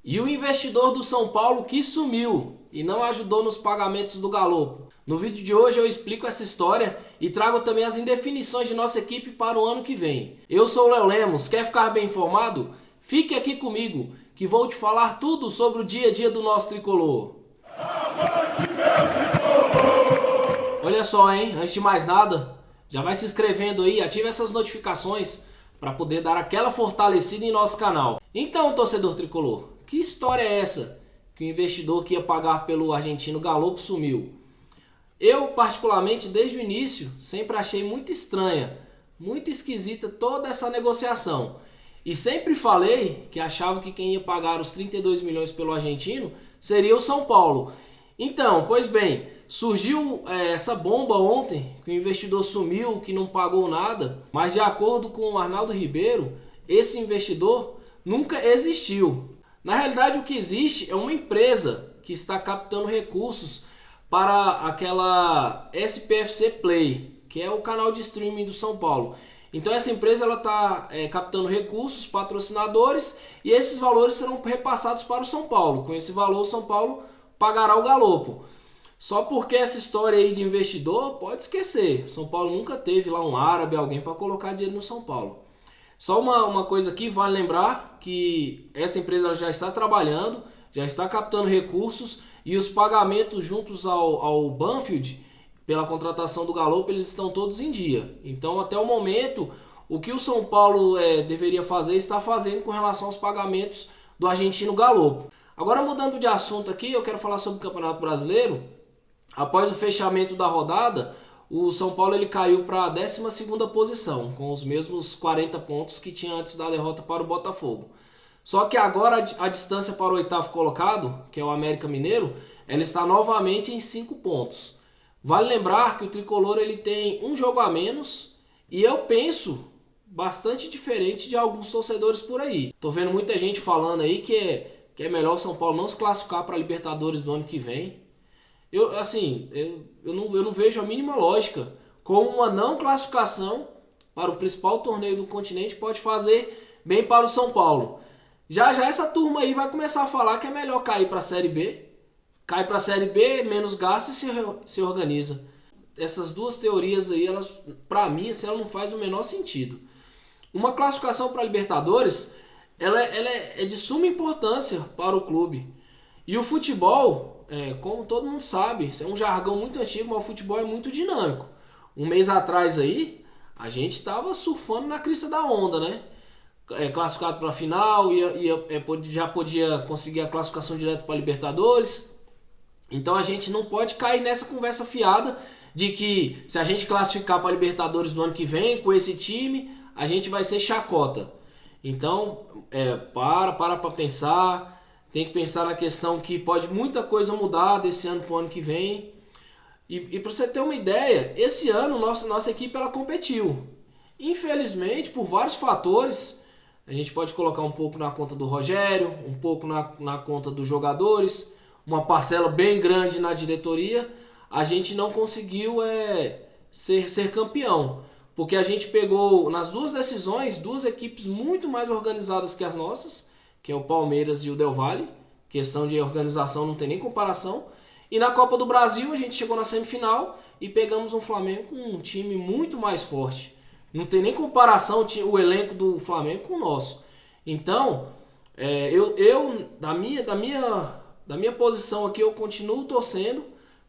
E o investidor do São Paulo que sumiu e não ajudou nos pagamentos do Galopo. No vídeo de hoje eu explico essa história e trago também as indefinições de nossa equipe para o ano que vem. Eu sou o Léo Lemos, quer ficar bem informado? Fique aqui comigo que vou te falar tudo sobre o dia a dia do nosso tricolor. Olha só, hein? Antes de mais nada, já vai se inscrevendo aí, ative essas notificações para poder dar aquela fortalecida em nosso canal. Então, torcedor tricolor, que história é essa que o investidor que ia pagar pelo argentino Galopo sumiu? Eu, particularmente, desde o início, sempre achei muito estranha, muito esquisita toda essa negociação. E sempre falei que achava que quem ia pagar os 32 milhões pelo argentino seria o São Paulo. Então, pois bem, surgiu essa bomba ontem, que o investidor sumiu, que não pagou nada, mas de acordo com o Arnaldo Ribeiro, esse investidor nunca existiu. Na realidade, o que existe é uma empresa que está captando recursos para aquela SPFC Play, que é o canal de streaming do São Paulo. Então essa empresa está captando recursos, patrocinadores, e esses valores serão repassados para o São Paulo. Com esse valor, o São Paulo pagará o Galopo. Só porque essa história aí de investidor, pode esquecer. São Paulo nunca teve lá um árabe, alguém para colocar dinheiro no São Paulo. Só uma coisa aqui, vale lembrar que essa empresa já está trabalhando, já está captando recursos e os pagamentos juntos ao Banfield pela contratação do Galopo, eles estão todos em dia. Então, até o momento, o que o São Paulo deveria fazer, está fazendo com relação aos pagamentos do argentino Galopo. Agora, mudando de assunto aqui, eu quero falar sobre o Campeonato Brasileiro. Após o fechamento da rodada, o São Paulo ele caiu para a 12ª posição, com os mesmos 40 pontos que tinha antes da derrota para o Botafogo. Só que agora a distância para o 8º colocado, que é o América Mineiro, ela está novamente em 5 pontos. Vale lembrar que o Tricolor ele tem um jogo a menos e eu penso bastante diferente de alguns torcedores por aí. Tô vendo muita gente falando aí que é melhor o São Paulo não se classificar para a Libertadores do ano que vem. Eu não vejo a mínima lógica como uma não classificação para o principal torneio do continente pode fazer bem para o São Paulo. Já essa turma aí vai começar a falar que é melhor cair para a Série B. Cai para a Série B, menos gasto e se organiza. Essas duas teorias aí, elas, para mim, assim, ela não faz o menor sentido. Uma classificação para a Libertadores, ela é de suma importância para o clube. E o futebol, como todo mundo sabe, isso é um jargão muito antigo, mas o futebol é muito dinâmico. Um mês atrás aí, a gente estava surfando na crista da onda, né? Classificado para a final, já podia conseguir a classificação direto para a Libertadores. Então a gente não pode cair nessa conversa fiada de que se a gente classificar para a Libertadores no ano que vem com esse time, a gente vai ser chacota. Então, para pensar, tem que pensar na questão que pode muita coisa mudar desse ano para o ano que vem. E para você ter uma ideia, esse ano nossa equipe ela competiu. Infelizmente, por vários fatores, a gente pode colocar um pouco na conta do Rogério, um pouco na conta dos jogadores, uma parcela bem grande na diretoria, a gente não conseguiu ser campeão. Porque a gente pegou, nas duas decisões, duas equipes muito mais organizadas que as nossas, que é o Palmeiras e o Del Valle. Questão de organização não tem nem comparação. E na Copa do Brasil a gente chegou na semifinal e pegamos um Flamengo com um time muito mais forte. Não tem nem comparação o elenco do Flamengo com o nosso. Então, da minha posição aqui, eu continuo torcendo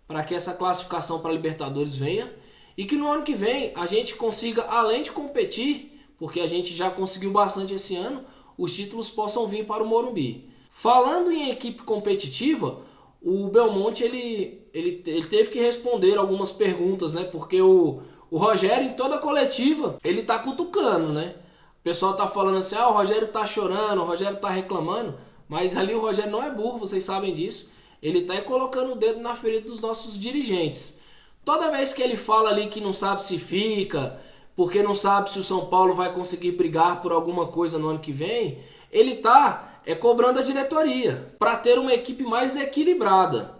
para que essa classificação para a Libertadores venha e que no ano que vem a gente consiga, além de competir, porque a gente já conseguiu bastante esse ano, os títulos possam vir para o Morumbi. Falando em equipe competitiva, o Belmonte ele teve que responder algumas perguntas, né? Porque o Rogério, em toda a coletiva, ele tá cutucando, né? O pessoal tá falando assim, o Rogério tá chorando, o Rogério tá reclamando, mas ali o Rogério não é burro, vocês sabem disso. Ele tá colocando o dedo na ferida dos nossos dirigentes. Toda vez que ele fala ali que não sabe se fica, porque não sabe se o São Paulo vai conseguir brigar por alguma coisa no ano que vem, ele tá cobrando a diretoria para ter uma equipe mais equilibrada.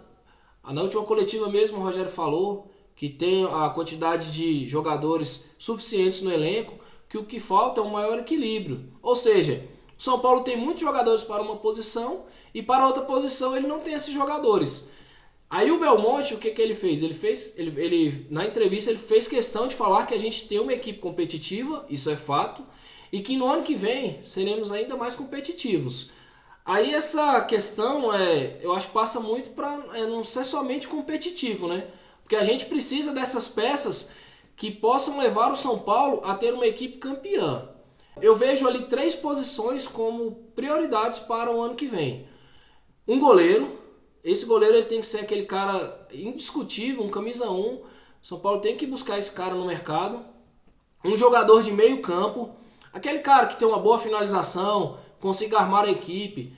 Na última coletiva mesmo o Rogério falou que tem a quantidade de jogadores suficientes no elenco, que o que falta é um maior equilíbrio. Ou seja, O São Paulo tem muitos jogadores para uma posição e para outra posição ele não tem esses jogadores. Aí o Belmonte, o que ele fez? Ele na entrevista ele fez questão de falar que a gente tem uma equipe competitiva, isso é fato, e que no ano que vem seremos ainda mais competitivos. Aí essa questão, eu acho que passa muito para não ser somente competitivo, né? Porque a gente precisa dessas peças que possam levar o São Paulo a ter uma equipe campeã. Eu vejo ali 3 posições como prioridades para o ano que vem. Um goleiro. Esse goleiro ele tem que ser aquele cara indiscutível, um camisa 1. São Paulo tem que buscar esse cara no mercado. Um jogador de meio campo. Aquele cara que tem uma boa finalização, consiga armar a equipe.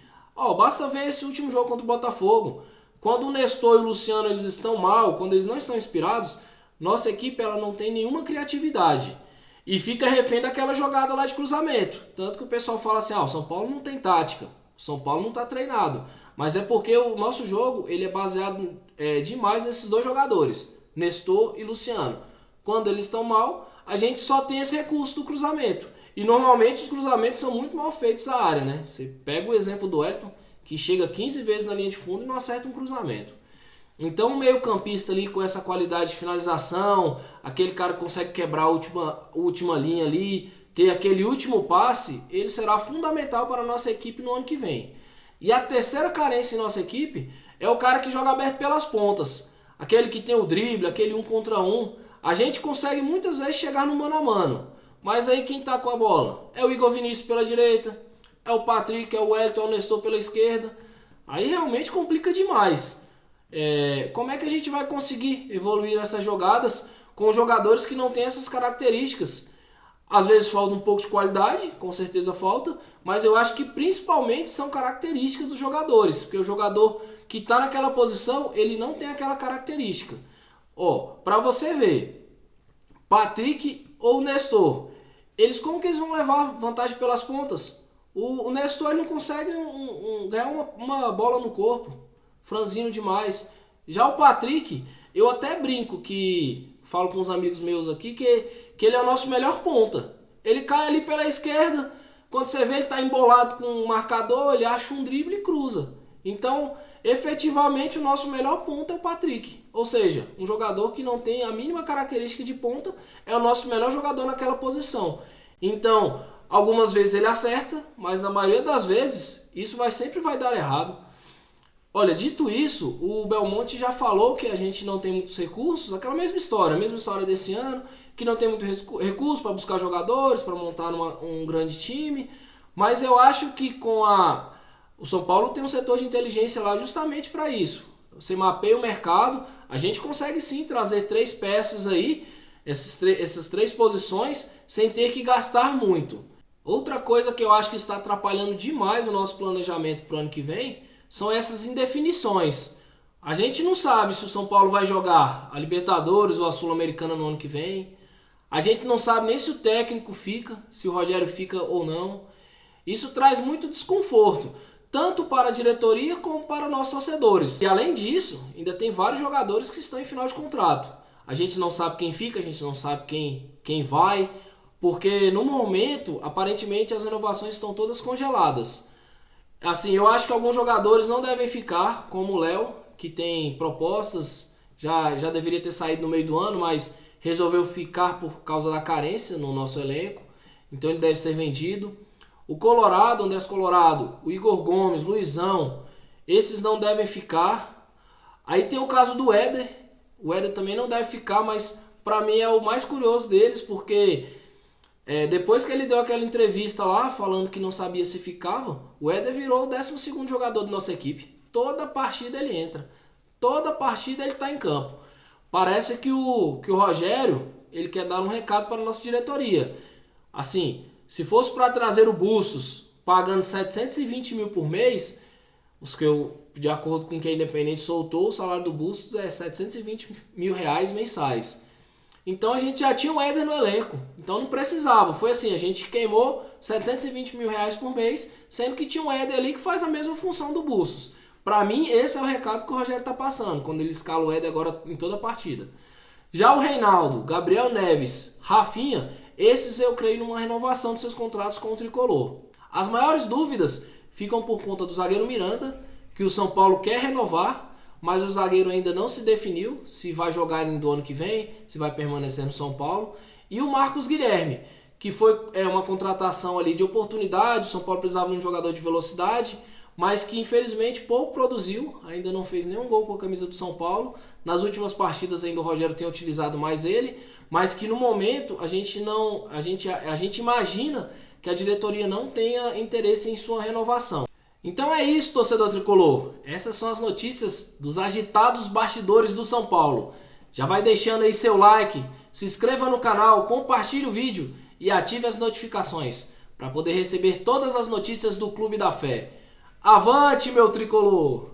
Basta ver esse último jogo contra o Botafogo. Quando o Nestor e o Luciano eles estão mal, quando eles não estão inspirados, nossa equipe ela não tem nenhuma criatividade. E fica refém daquela jogada lá de cruzamento. Tanto que o pessoal fala assim, o São Paulo não tem tática. O São Paulo não está treinado. Mas é porque o nosso jogo ele é baseado demais nesses 2 jogadores, Nestor e Luciano. Quando eles estão mal, a gente só tem esse recurso do cruzamento. E normalmente os cruzamentos são muito mal feitos à área, né? Você pega o exemplo do Wellington, que chega 15 vezes na linha de fundo e não acerta um cruzamento. Então o meio campista ali com essa qualidade de finalização, aquele cara que consegue quebrar a última linha ali, ter aquele último passe, ele será fundamental para a nossa equipe no ano que vem. E a terceira carência em nossa equipe é o cara que joga aberto pelas pontas. Aquele que tem o drible, aquele 1 contra 1. A gente consegue muitas vezes chegar no mano a mano. Mas aí quem tá com a bola? É o Igor Vinícius pela direita, é o Patrick, é o Wellington, é o Nestor pela esquerda. Aí realmente complica demais. Como é que a gente vai conseguir evoluir essas jogadas com jogadores que não têm essas características? Às vezes falta um pouco de qualidade, com certeza falta, mas eu acho que principalmente são características dos jogadores, porque o jogador que está naquela posição, ele não tem aquela característica. Para você ver, Patrick ou Nestor, como que eles vão levar vantagem pelas pontas? O Nestor ele não consegue ganhar uma bola no corpo, franzino demais. Já o Patrick, eu até brinco falo com uns amigos meus aqui que ele é o nosso melhor ponta. Ele cai ali pela esquerda, quando você vê ele está embolado com o marcador, ele acha um drible e cruza. Então, efetivamente, o nosso melhor ponta é o Patrick. Ou seja, um jogador que não tem a mínima característica de ponta é o nosso melhor jogador naquela posição. Então, algumas vezes ele acerta, mas na maioria das vezes, isso sempre vai dar errado. Olha, dito isso, o Belmonte já falou que a gente não tem muitos recursos, aquela mesma história desse ano, que não tem muito recurso para buscar jogadores, para montar um grande time, mas eu acho que o São Paulo tem um setor de inteligência lá justamente para isso. Você mapeia o mercado, a gente consegue sim trazer 3 peças aí, essas 3 posições, sem ter que gastar muito. Outra coisa que eu acho que está atrapalhando demais o nosso planejamento para o ano que vem são essas indefinições. A gente não sabe se o São Paulo vai jogar a Libertadores ou a Sul-Americana no ano que vem. A gente não sabe nem se o técnico fica, se o Rogério fica ou não. Isso traz muito desconforto, tanto para a diretoria como para nossos torcedores. E além disso, ainda tem vários jogadores que estão em final de contrato. A gente não sabe quem fica, a gente não sabe quem vai, porque no momento, aparentemente, as renovações estão todas congeladas. Assim, eu acho que alguns jogadores não devem ficar, como o Léo, que tem propostas, já deveria ter saído no meio do ano, mas resolveu ficar por causa da carência no nosso elenco, então ele deve ser vendido. O Colorado, Andrés Colorado, o Igor Gomes, Luizão, esses não devem ficar. Aí tem o caso do Éder, o Éder também não deve ficar, mas para mim é o mais curioso deles, porque depois que ele deu aquela entrevista lá, falando que não sabia se ficava, o Éder virou o 12º jogador da nossa equipe. Toda partida ele entra, toda partida ele está em campo. Parece que o Rogério ele quer dar um recado para a nossa diretoria. Assim, se fosse para trazer o Bustos pagando 720 mil por mês, de acordo com o que a Independente soltou, o salário do Bustos é 720 mil reais mensais. Então a gente já tinha o Éder no elenco, então não precisava. Foi assim, a gente queimou 720 mil reais por mês, sendo que tinha um Éder ali que faz a mesma função do Bustos. Para mim, esse é o recado que o Rogério está passando, quando ele escala o Éder agora em toda a partida. Já o Reinaldo, Gabriel Neves, Rafinha, esses eu creio numa renovação de seus contratos com o Tricolor. As maiores dúvidas ficam por conta do zagueiro Miranda, que o São Paulo quer renovar, mas o zagueiro ainda não se definiu se vai jogar ainda do ano que vem, se vai permanecer no São Paulo. E o Marcos Guilherme, que foi uma contratação ali de oportunidade, o São Paulo precisava de um jogador de velocidade, mas que infelizmente pouco produziu, ainda não fez nenhum gol com a camisa do São Paulo. Nas últimas partidas ainda o Rogério tem utilizado mais ele, mas que no momento a gente imagina que a diretoria não tenha interesse em sua renovação. Então é isso, torcedor tricolor. Essas são as notícias dos agitados bastidores do São Paulo. Já vai deixando aí seu like, se inscreva no canal, compartilhe o vídeo e ative as notificações para poder receber todas as notícias do Clube da Fé. Avante, meu tricolor!